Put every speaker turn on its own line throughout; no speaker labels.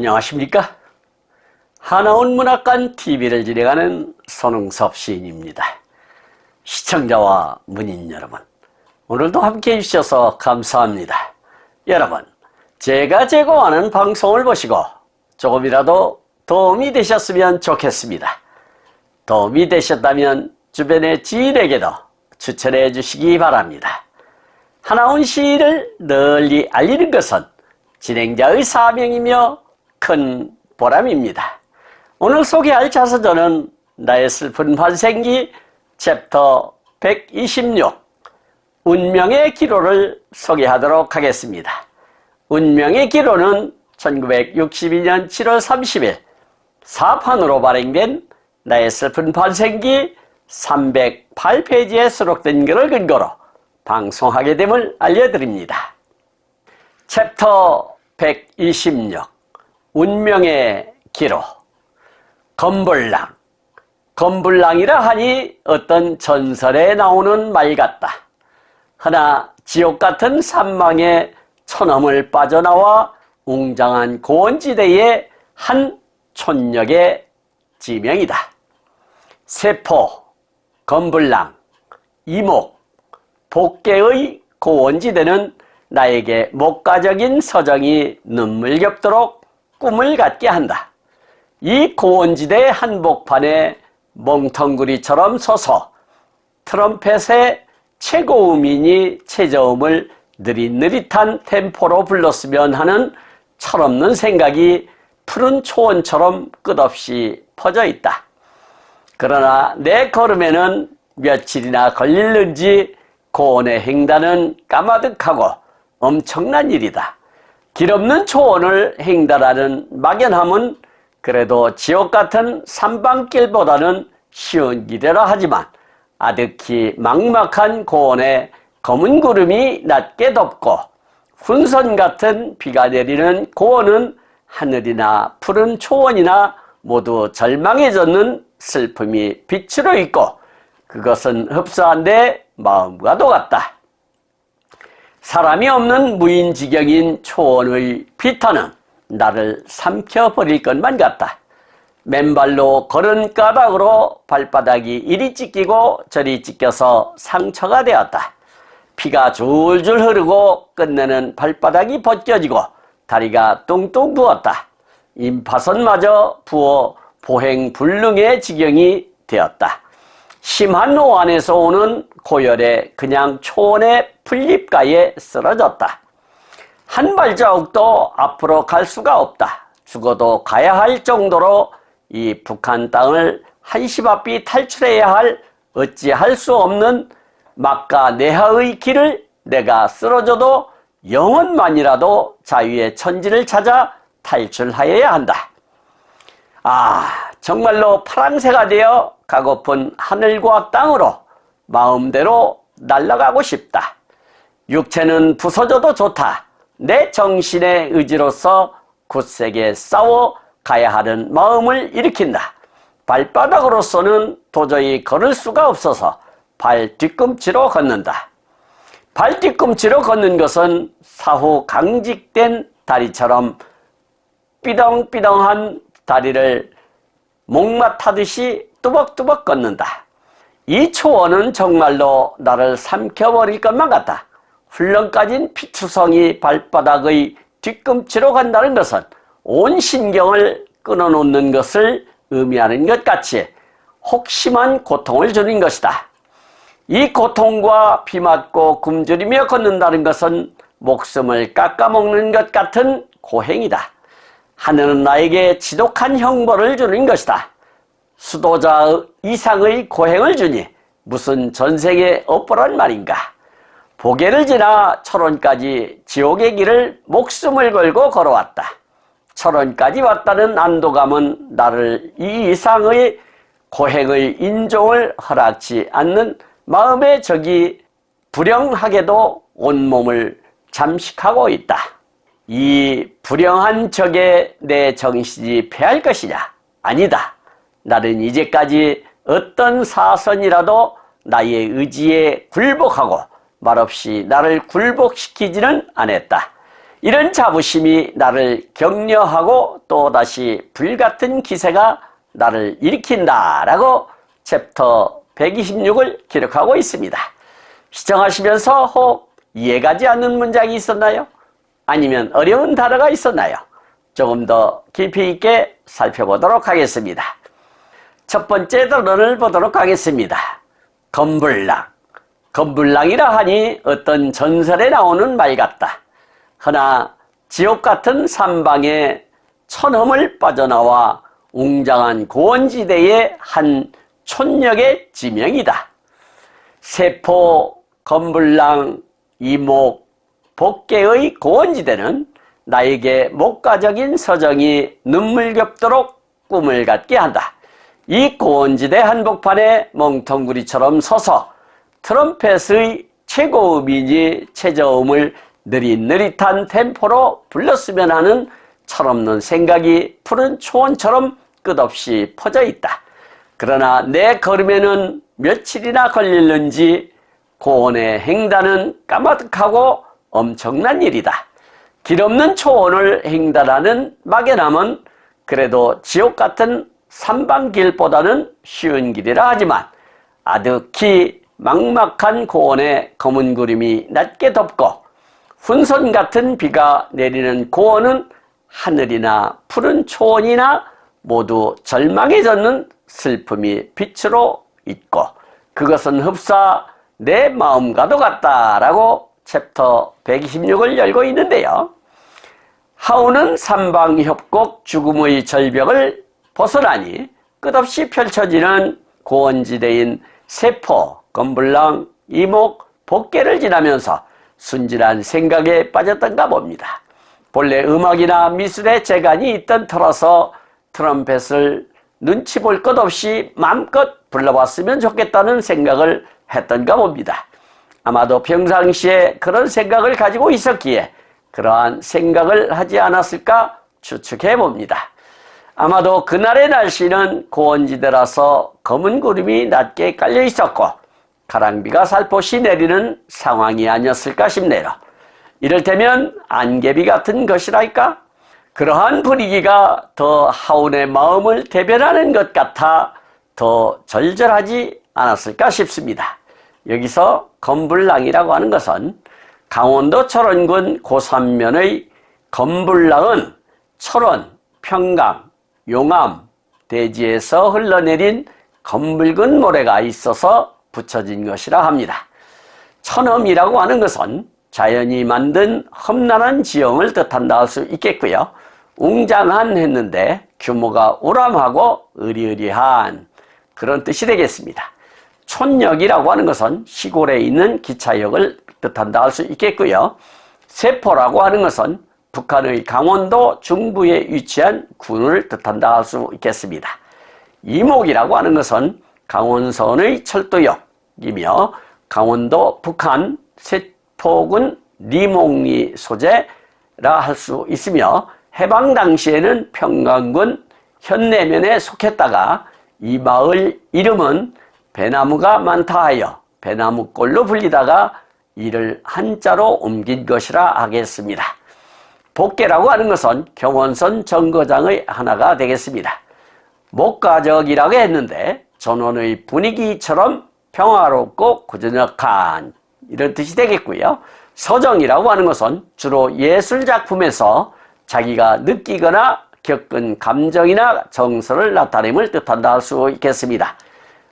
안녕하십니까? 하나원 문학관 TV를 진행하는 손흥섭 시인입니다. 시청자와 문인 여러분, 오늘도 함께해 주셔서 감사합니다. 여러분, 제가 제공하는 방송을 보시고 조금이라도 도움이 되셨으면 좋겠습니다. 도움이 되셨다면 주변의 지인에게도 추천해 주시기 바랍니다. 하나원 시인을 널리 알리는 것은 진행자의 사명이며 큰 보람입니다. 오늘 소개할 자서전은 나의 슬픈 환생기 챕터 126 운명의 기로를 소개하도록 하겠습니다. 운명의 기로는 1962년 7월 30일 사판으로 발행된 나의 슬픈 환생기 308페이지에 수록된 글을 근거로 방송하게 됨을 알려드립니다. 챕터 126 운명의 기로. 검불랑. 검불랑이라 하니 어떤 전설에 나오는 말 같다. 허나 지옥 같은 산망에 천엄을 빠져나와 웅장한 고원지대의 한 촌역의 지명이다. 세포, 검불랑, 이목, 복계의 고원지대는 나에게 목가적인 서정이 눈물겹도록 꿈을 갖게 한다. 이 고원지대의 한복판에 멍텅구리처럼 서서 트럼펫의 최고음인이 최저음을 느릿느릿한 템포로 불렀으면 하는 철없는 생각이 푸른 초원처럼 끝없이 퍼져 있다. 그러나 내 걸음에는 며칠이나 걸릴는지 고원의 횡단은 까마득하고 엄청난 일이다. 길없는 초원을 횡단하는 막연함은 그래도 지옥 같은 산방길보다는 쉬운 길이라 하지만 아득히 막막한 고원에 검은 구름이 낮게 덮고 훈선 같은 비가 내리는 고원은 하늘이나 푸른 초원이나 모두 절망에 젖는 슬픔이 빛으로 있고 그것은 흡사한 내 마음과도 같다. 사람이 없는 무인지경인 초원의 비탄은 나를 삼켜버릴 것만 같다. 맨발로 걸은 까닭으로 발바닥이 이리 찢기고 저리 찢겨서 상처가 되었다. 피가 줄줄 흐르고 끝내는 발바닥이 벗겨지고 다리가 뚱뚱 부었다. 임파선마저 부어 보행불능의 지경이 되었다. 심한 오한에서 오는 고열에 그냥 초원의 풀잎가에 쓰러졌다. 한 발자국도 앞으로 갈 수가 없다. 죽어도 가야 할 정도로 이 북한 땅을 한시바삐 탈출해야 할 어찌할 수 없는 막가 내하의 길을 내가 쓰러져도 영원만이라도 자유의 천지를 찾아 탈출하여야 한다. 정말로 파랑새가 되어 가고픈 하늘과 땅으로 마음대로 날아가고 싶다. 육체는 부서져도 좋다. 내 정신의 의지로서 굳세게 싸워 가야 하는 마음을 일으킨다. 발바닥으로서는 도저히 걸을 수가 없어서 발 뒤꿈치로 걷는다. 발 뒤꿈치로 걷는 것은 사후 강직된 다리처럼 삐덩삐덩한 다리를 목마 타듯이 뚜벅뚜벅 걷는다. 이 초원은 정말로 나를 삼켜버릴 것만 같다. 훌렁까진 피투성이 발바닥의 뒤꿈치로 간다는 것은 온 신경을 끊어놓는 것을 의미하는 것 같이 혹심한 고통을 주는 것이다. 이 고통과 비 맞고 굶주리며 걷는다는 것은 목숨을 깎아먹는 것 같은 고행이다. 하늘은 나에게 지독한 형벌을 주는 것이다. 수도자 이상의 고행을 주니 무슨 전생에 업보란 말인가. 보게를 지나 철원까지 지옥의 길을 목숨을 걸고 걸어왔다. 철원까지 왔다는 안도감은 나를 이 이상의 고행의 인종을 허락치 않는 마음의 적이 불행하게도 온몸을 잠식하고 있다. 이 불행한 적에 내 정신이 패할 것이냐? 아니다. 나는 이제까지 어떤 사선이라도 나의 의지에 굴복하고 말없이 나를 굴복시키지는 않았다. 이런 자부심이 나를 격려하고 또다시 불같은 기세가 나를 일으킨다라고 챕터 126을 기록하고 있습니다. 시청하시면서 혹 이해가지 않는 문장이 있었나요? 아니면 어려운 단어가 있었나요? 조금 더 깊이 있게 살펴보도록 하겠습니다. 첫 번째 단어를 보도록 하겠습니다. 검불랑. 검불랑이라 하니 어떤 전설에 나오는 말 같다. 허나 지옥 같은 삼방에 천험을 빠져나와 웅장한 고원지대의 한 촌역의 지명이다. 세포, 검불랑, 이목, 복계의 고원지대는 나에게 목가적인 서정이 눈물겹도록 꿈을 갖게 한다. 이 고원지대 한복판에 멍텅구리처럼 서서 트럼펫의 최고음이니 최저음을 느릿느릿한 템포로 불렀으면 하는 철없는 생각이 푸른 초원처럼 끝없이 퍼져 있다. 그러나 내 걸음에는 며칠이나 걸리는지 고원의 횡단은 까마득하고 엄청난 일이다. 길 없는 초원을 횡단하는 막연함은 그래도 지옥 같은 삼방길보다는 쉬운 길이라 하지만 아득히 막막한 고원에 검은 구름이 낮게 덮고 훈선 같은 비가 내리는 고원은 하늘이나 푸른 초원이나 모두 절망에 젖는 슬픔이 빛으로 있고 그것은 흡사 내 마음과도 같다라고 챕터 126을 열고 있는데요. 하우는 삼방협곡 죽음의 절벽을 벗어나니 끝없이 펼쳐지는 고원지대인 세포, 검불랑, 이목, 복계를 지나면서 순진한 생각에 빠졌던가 봅니다. 본래 음악이나 미술에 재간이 있던 터라서 트럼펫을 눈치 볼 것 없이 마음껏 불러봤으면 좋겠다는 생각을 했던가 봅니다. 아마도 평상시에 그런 생각을 가지고 있었기에 그러한 생각을 하지 않았을까 추측해 봅니다. 아마도 그날의 날씨는 고원지대라서 검은 구름이 낮게 깔려 있었고 가랑비가 살포시 내리는 상황이 아니었을까 싶네요. 이를테면 안개비 같은 것이랄까? 그러한 분위기가 더 하운의 마음을 대변하는 것 같아 더 절절하지 않았을까 싶습니다. 여기서 검불랑이라고 하는 것은 강원도 철원군 고산면의 검불랑은 철원, 평강, 용암, 대지에서 흘러내린 검붉은 모래가 있어서 붙여진 것이라 합니다. 천엄이라고 하는 것은 자연이 만든 험난한 지형을 뜻한다 할 수 있겠고요. 웅장한 했는데 규모가 우람하고 으리으리한 그런 뜻이 되겠습니다. 촌역이라고 하는 것은 시골에 있는 기차역을 뜻한다 할 수 있겠고요. 세포라고 하는 것은 북한의 강원도 중부에 위치한 군을 뜻한다 할 수 있겠습니다. 이목이라고 하는 것은 강원선의 철도역이며 강원도 북한 세포군 리목리 소재라 할 수 있으며 해방 당시에는 평강군 현내면에 속했다가 이 마을 이름은 배나무가 많다 하여 배나무골로 불리다가 이를 한자로 옮긴 것이라 하겠습니다. 복계라고 하는 것은 경원선 정거장의 하나가 되겠습니다. 목가적이라고 했는데 전원의 분위기처럼 평화롭고 고즈넉한 이런 뜻이 되겠고요. 서정이라고 하는 것은 주로 예술작품에서 자기가 느끼거나 겪은 감정이나 정서를 나타냄을 뜻한다 할 수 있겠습니다.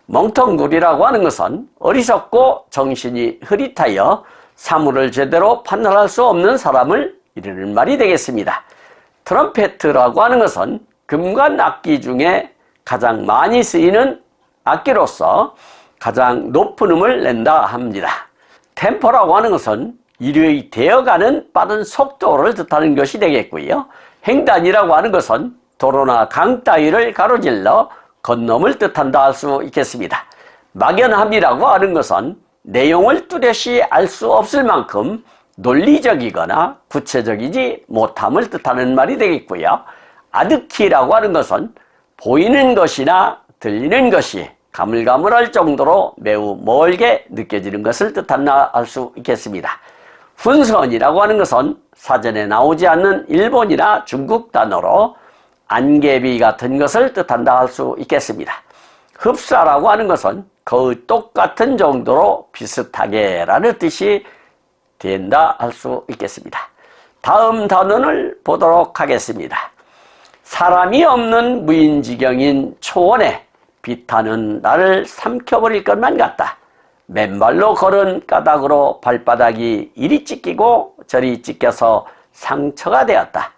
멍텅구리라고 하는 것은 어리석고 정신이 흐릿하여 사물을 제대로 판단할 수 없는 사람을 이르는 말이 되겠습니다. 트럼펫이라고 하는 것은 금관 악기 중에 가장 많이 쓰이는 악기로서 가장 높은 음을 낸다 합니다. 템포라고 하는 것은 일의 되어가는 빠른 속도를 뜻하는 것이 되겠고요. 횡단이라고 하는 것은 도로나 강 따위를 가로질러 건너을 뜻한다 할 수 있겠습니다. 막연함이라고 하는 것은 내용을 뚜렷이 알 수 없을 만큼 논리적이거나 구체적이지 못함을 뜻하는 말이 되겠고요. 아득히라고 하는 것은 보이는 것이나 들리는 것이 가물가물할 정도로 매우 멀게 느껴지는 것을 뜻한다 할 수 있겠습니다. 훈선이라고 하는 것은 사전에 나오지 않는 일본이나 중국 단어로 안개비 같은 것을 뜻한다 할 수 있겠습니다. 흡사라고 하는 것은 거의 똑같은 정도로 비슷하게 라는 뜻이 된다 할 수 있겠습니다. 다음 단원을 보도록 하겠습니다. 사람이 없는 무인지경인 초원에 비타는 나를 삼켜버릴 것만 같다. 맨발로 걸은 까닭으로 발바닥이 이리 찢기고 저리 찢겨서 상처가 되었다.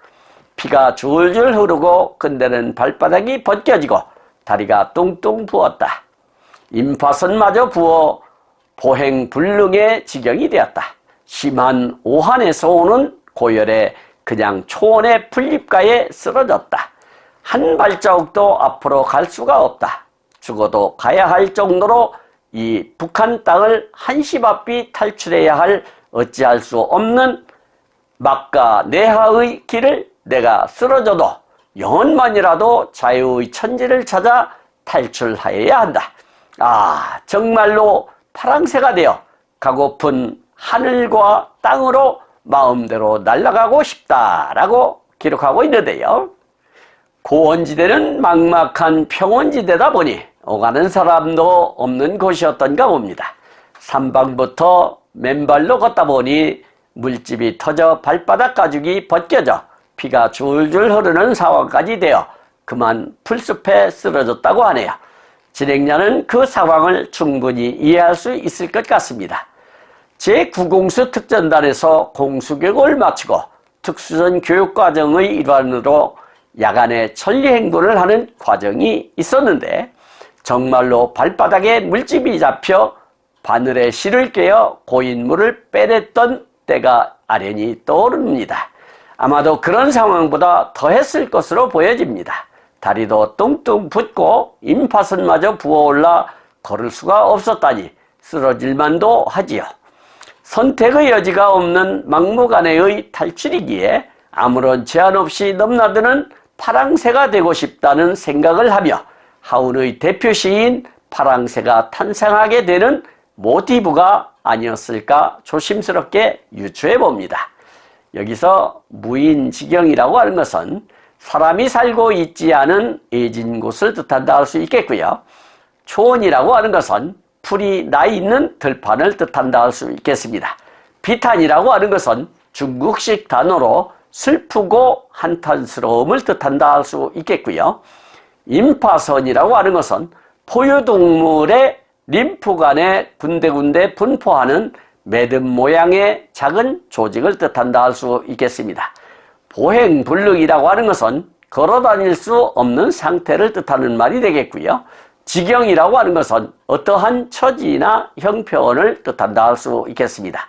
피가 줄줄 흐르고 근데는 발바닥이 벗겨지고 다리가 뚱뚱 부었다. 임파선마저 부어 보행불능의 지경이 되었다. 심한 오한에서 오는 고열에 그냥 초원의 풀잎가에 쓰러졌다. 한 발자국도 앞으로 갈 수가 없다. 죽어도 가야 할 정도로 이 북한 땅을 한시바삐 탈출해야 할 어찌할 수 없는 막가 내하의 길을 내가 쓰러져도 영원만이라도 자유의 천지를 찾아 탈출하여야 한다. 정말로 파랑새가 되어 가고픈 하늘과 땅으로 마음대로 날아가고 싶다라고 기록하고 있는데요. 고원지대는 막막한 평원지대다 보니 오가는 사람도 없는 곳이었던가 봅니다. 산방부터 맨발로 걷다 보니 물집이 터져 발바닥 가죽이 벗겨져 피가 줄줄 흐르는 상황까지 되어 그만 풀숲에 쓰러졌다고 하네요. 진행자는 그 상황을 충분히 이해할 수 있을 것 같습니다. 제9공수 특전단에서 공수교육을 마치고 특수전 교육과정의 일환으로 야간에 천리행군을 하는 과정이 있었는데 정말로 발바닥에 물집이 잡혀 바늘에 실을 꿰어 고인물을 빼냈던 때가 아련히 떠오릅니다. 아마도 그런 상황보다 더했을 것으로 보여집니다. 다리도 뚱뚱 붓고 임파선마저 부어올라 걸을 수가 없었다니 쓰러질 만도 하지요. 선택의 여지가 없는 막무가내의 탈출이기에 아무런 제한 없이 넘나드는 파랑새가 되고 싶다는 생각을 하며 하운의 대표 시인 파랑새가 탄생하게 되는 모티브가 아니었을까 조심스럽게 유추해 봅니다. 여기서 무인지경이라고 하는 것은 사람이 살고 있지 않은 애진 곳을 뜻한다 할 수 있겠고요. 초원이라고 하는 것은 풀이 나 있는 들판을 뜻한다 할 수 있겠습니다. 비탄이라고 하는 것은 중국식 단어로 슬프고 한탄스러움을 뜻한다 할 수 있겠고요. 임파선이라고 하는 것은 포유동물의 림프관에 군데군데 분포하는 매듭 모양의 작은 조직을 뜻한다 할 수 있겠습니다. 보행불능이라고 하는 것은 걸어다닐 수 없는 상태를 뜻하는 말이 되겠고요. 지경이라고 하는 것은 어떠한 처지나 형편을 뜻한다 할 수 있겠습니다.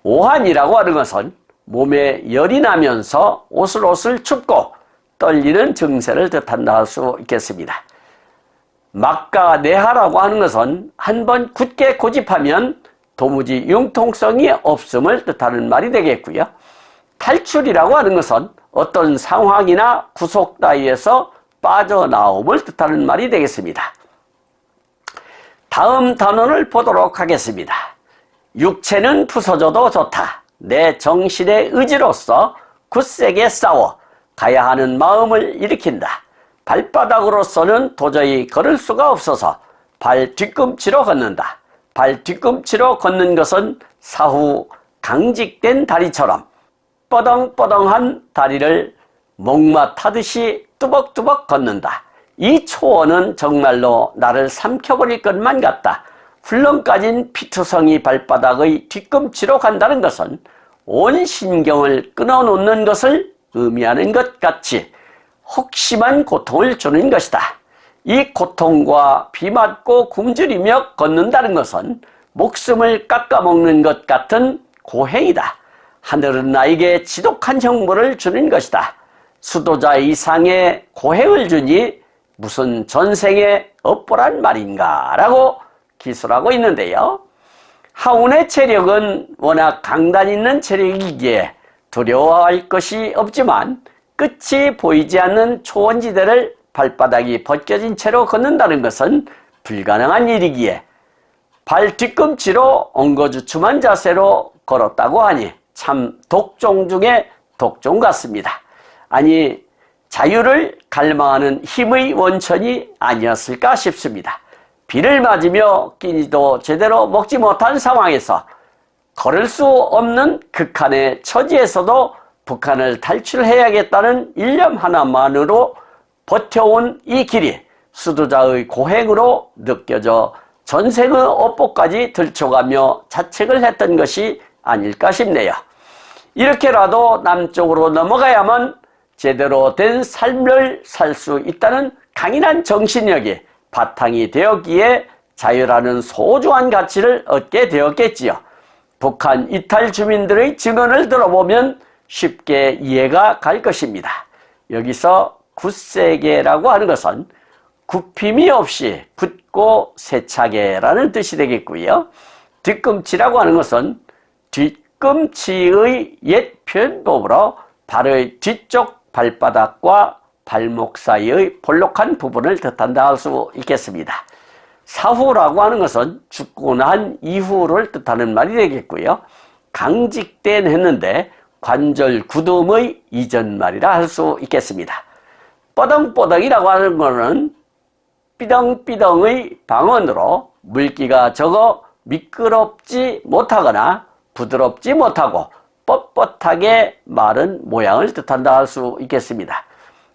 오한이라고 하는 것은 몸에 열이 나면서 오슬오슬 춥고 떨리는 증세를 뜻한다 할 수 있겠습니다. 막가내하라고 하는 것은 한번 굳게 고집하면 도무지 융통성이 없음을 뜻하는 말이 되겠고요. 탈출이라고 하는 것은 어떤 상황이나 구속 따위에서 빠져나옴을 뜻하는 말이 되겠습니다. 다음 단원을 보도록 하겠습니다. 육체는 부서져도 좋다. 내 정신의 의지로서 굳세게 싸워 가야 하는 마음을 일으킨다. 발바닥으로서는 도저히 걸을 수가 없어서 발 뒤꿈치로 걷는다. 발 뒤꿈치로 걷는 것은 사후 강직된 다리처럼 뻐덩뻐덩한 다리를 목마 타듯이 뚜벅뚜벅 걷는다. 이 초원은 정말로 나를 삼켜버릴 것만 같다. 훌렁까진 피투성이 발바닥의 뒤꿈치로 간다는 것은 온 신경을 끊어놓는 것을 의미하는 것 같이 혹심한 고통을 주는 것이다. 이 고통과 비맞고 굶주리며 걷는다는 것은 목숨을 깎아먹는 것 같은 고행이다. 하늘은 나에게 지독한 형벌을 주는 것이다. 수도자 이상의 고행을 주니 무슨 전생의 업보란 말인가 라고 기술하고 있는데요. 하운의 체력은 워낙 강단 있는 체력이기에 두려워할 것이 없지만 끝이 보이지 않는 초원지대를 발바닥이 벗겨진 채로 걷는다는 것은 불가능한 일이기에 발 뒤꿈치로 엉거주춤한 자세로 걸었다고 하니 참 독종 중에 독종 같습니다. 아니 자유를 갈망하는 힘의 원천이 아니었을까 싶습니다. 비를 맞으며 끼니도 제대로 먹지 못한 상황에서 걸을 수 없는 극한의 처지에서도 북한을 탈출해야겠다는 일념 하나만으로 버텨온 이 길이 수도자의 고행으로 느껴져 전생의 업보까지 들춰가며 자책을 했던 것이 아닐까 싶네요. 이렇게라도 남쪽으로 넘어가야만 제대로 된 삶을 살 수 있다는 강인한 정신력이 바탕이 되었기에 자유라는 소중한 가치를 얻게 되었겠지요. 북한 이탈 주민들의 증언을 들어보면 쉽게 이해가 갈 것입니다. 여기서 굳세게라고 하는 것은 굽힘이 없이 굳고 세차게라는 뜻이 되겠고요. 뒤꿈치라고 하는 것은 뒤꿈치의 옛 표현법으로 발의 뒤쪽 발바닥과 발목 사이의 볼록한 부분을 뜻한다 할 수 있겠습니다. 사후라고 하는 것은 죽고 난 이후를 뜻하는 말이 되겠고요. 강직된 했는데 관절 굳음의 이전 말이라 할 수 있겠습니다. 뻐덩뻐덩이라고 하는 것은 삐덩삐덩의 방언으로 물기가 적어 미끄럽지 못하거나 부드럽지 못하고 뻣뻣하게 마른 모양을 뜻한다 할 수 있겠습니다.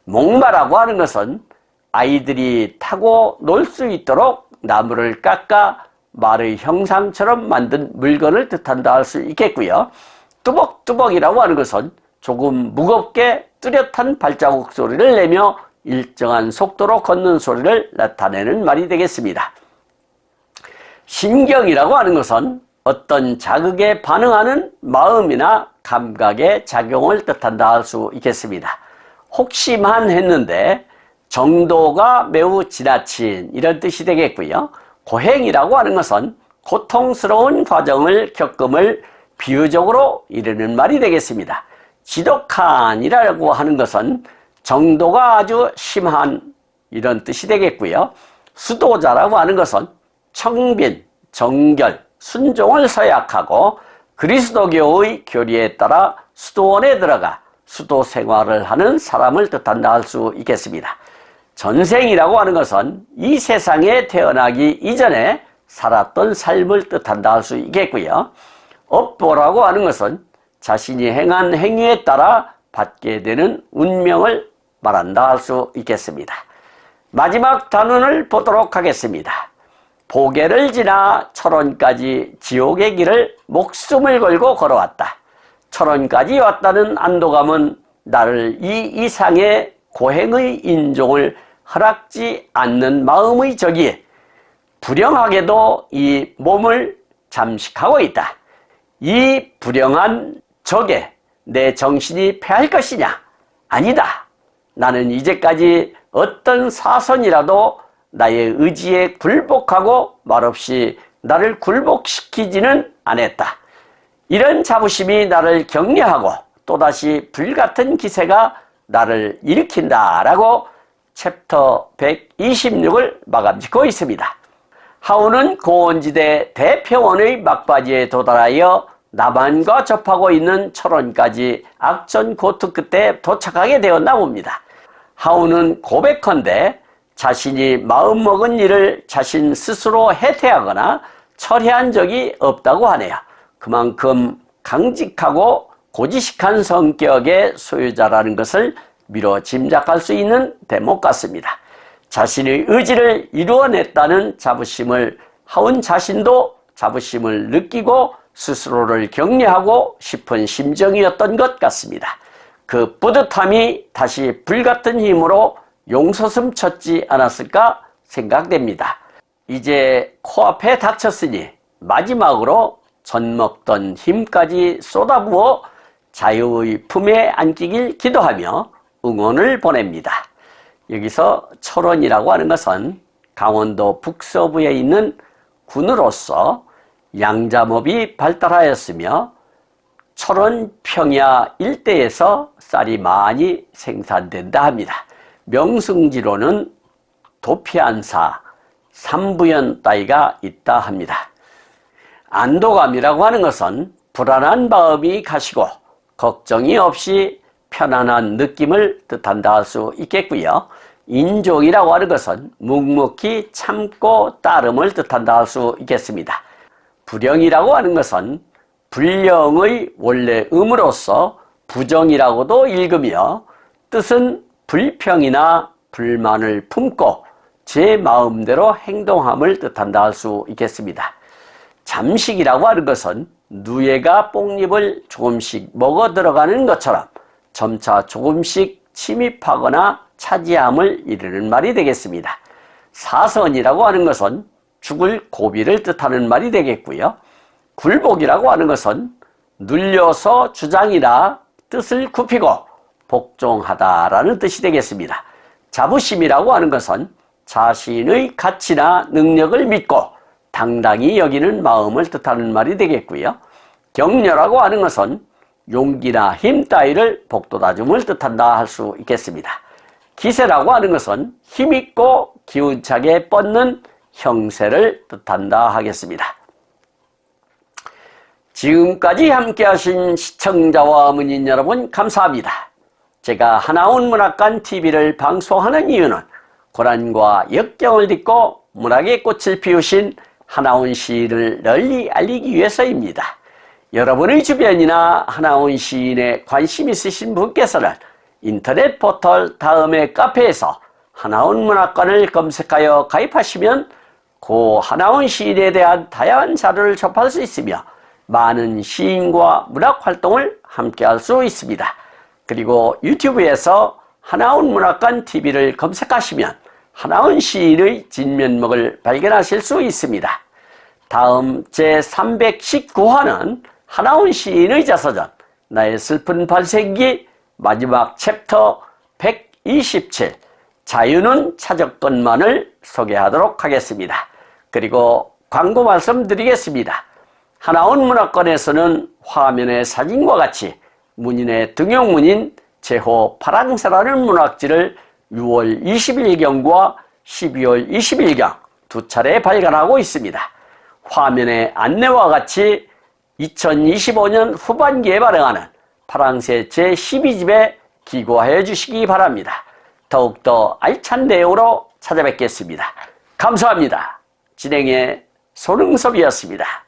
목마라고 하는 것은 아이들이 타고 놀 수 있도록 나무를 깎아 말의 형상처럼 만든 물건을 뜻한다 할 수 있겠고요. 뚜벅뚜벅이라고 하는 것은 조금 무겁게 뚜렷한 발자국 소리를 내며 일정한 속도로 걷는 소리를 나타내는 말이 되겠습니다. 신경이라고 하는 것은 어떤 자극에 반응하는 마음이나 감각의 작용을 뜻한다 할 수 있겠습니다. 혹시만 했는데 정도가 매우 지나친 이런 뜻이 되겠고요. 고행이라고 하는 것은 고통스러운 과정을 겪음을 비유적으로 이르는 말이 되겠습니다. 지독한이라고 하는 것은 정도가 아주 심한 이런 뜻이 되겠고요. 수도자라고 하는 것은 청빈, 정결, 순종을 서약하고 그리스도교의 교리에 따라 수도원에 들어가 수도 생활을 하는 사람을 뜻한다 할 수 있겠습니다. 전생이라고 하는 것은 이 세상에 태어나기 이전에 살았던 삶을 뜻한다 할 수 있겠고요. 업보라고 하는 것은 자신이 행한 행위에 따라 받게 되는 운명을 말한다 할 수 있겠습니다. 마지막 단원을 보도록 하겠습니다. 보게를 지나 철원까지 지옥의 길을 목숨을 걸고 걸어왔다. 철원까지 왔다는 안도감은 나를 이 이상의 고행의 인종을 허락지 않는 마음의 적이 불행하게도 이 몸을 잠식하고 있다. 이 불행한 적에 내 정신이 패할 것이냐? 아니다. 나는 이제까지 어떤 사선이라도 나의 의지에 굴복하고 말없이 나를 굴복시키지는 않았다. 이런 자부심이 나를 격려하고 또다시 불같은 기세가 나를 일으킨다라고 챕터 126을 마감 짓고 있습니다. 하우는 고원지대 대평원의 막바지에 도달하여 남한과 접하고 있는 철원까지 악전 고투 끝에 도착하게 되었나 봅니다. 하우는 고백컨대 자신이 마음먹은 일을 자신 스스로 해태하거나 철회한 적이 없다고 하네요. 그만큼 강직하고 고지식한 성격의 소유자라는 것을 미뤄 짐작할 수 있는 대목 같습니다. 자신의 의지를 이루어냈다는 자부심을 하운 자신도 자부심을 느끼고 스스로를 격려하고 싶은 심정이었던 것 같습니다. 그 뿌듯함이 다시 불같은 힘으로 용솟음 쳤지 않았을까 생각됩니다. 이제 코앞에 닥쳤으니 마지막으로 젖먹던 힘까지 쏟아부어 자유의 품에 안기길 기도하며 응원을 보냅니다. 여기서 철원이라고 하는 것은 강원도 북서부에 있는 군으로서 양자업이 발달하였으며 철원 평야 일대에서 쌀이 많이 생산된다 합니다. 명승지로는 도피안사, 삼부연 따위가 있다 합니다. 안도감이라고 하는 것은 불안한 마음이 가시고 걱정이 없이 편안한 느낌을 뜻한다 할 수 있겠고요. 인종이라고 하는 것은 묵묵히 참고 따름을 뜻한다 할 수 있겠습니다. 불영이라고 하는 것은 불령의 원래 음으로서 부정이라고도 읽으며 뜻은 불평이나 불만을 품고 제 마음대로 행동함을 뜻한다 할 수 있겠습니다. 잠식이라고 하는 것은 누에가 뽕잎을 조금씩 먹어 들어가는 것처럼 점차 조금씩 침입하거나 차지함을 이르는 말이 되겠습니다. 사선이라고 하는 것은 죽을 고비를 뜻하는 말이 되겠고요. 굴복이라고 하는 것은 눌려서 주장이나 뜻을 굽히고 복종하다라는 뜻이 되겠습니다. 자부심이라고 하는 것은 자신의 가치나 능력을 믿고 당당히 여기는 마음을 뜻하는 말이 되겠고요. 격려라고 하는 것은 용기나 힘 따위를 복돋아줌을 뜻한다 할 수 있겠습니다. 기세라고 하는 것은 힘있고 기운차게 뻗는 형세를 뜻한다 하겠습니다. 지금까지 함께 하신 시청자와 문인 여러분 감사합니다. 제가 하나온 문학관 TV를 방송하는 이유는 고난과 역경을 딛고 문학의 꽃을 피우신 하나온 시인을 널리 알리기 위해서입니다. 여러분의 주변이나 하나온 시인에 관심 있으신 분께서는 인터넷 포털 다음의 카페에서 하나온 문학관을 검색하여 가입하시면 고 하나온 시인에 대한 다양한 자료를 접할 수 있으며 많은 시인과 문학 활동을 함께 할 수 있습니다. 그리고 유튜브에서 하나온 문학관 TV를 검색하시면 하나온 시인의 진면목을 발견하실 수 있습니다. 다음 제319화는 하나온 시인의 자서전 나의 슬픈 발생기 마지막 챕터 127 자유는 차적것만을 소개하도록 하겠습니다. 그리고 광고 말씀드리겠습니다. 하나온 문학관에서는 화면의 사진과 같이 문인의 등용문인 제호 파랑새라는 문학지를 6월 20일경과 12월 20일경 두 차례 발간하고 있습니다. 화면의 안내와 같이 2025년 후반기에 발행하는 파랑새 제12집에 기고하여 주시기 바랍니다. 더욱더 알찬 내용으로 찾아뵙겠습니다. 감사합니다. 진행의 손흥섭이었습니다.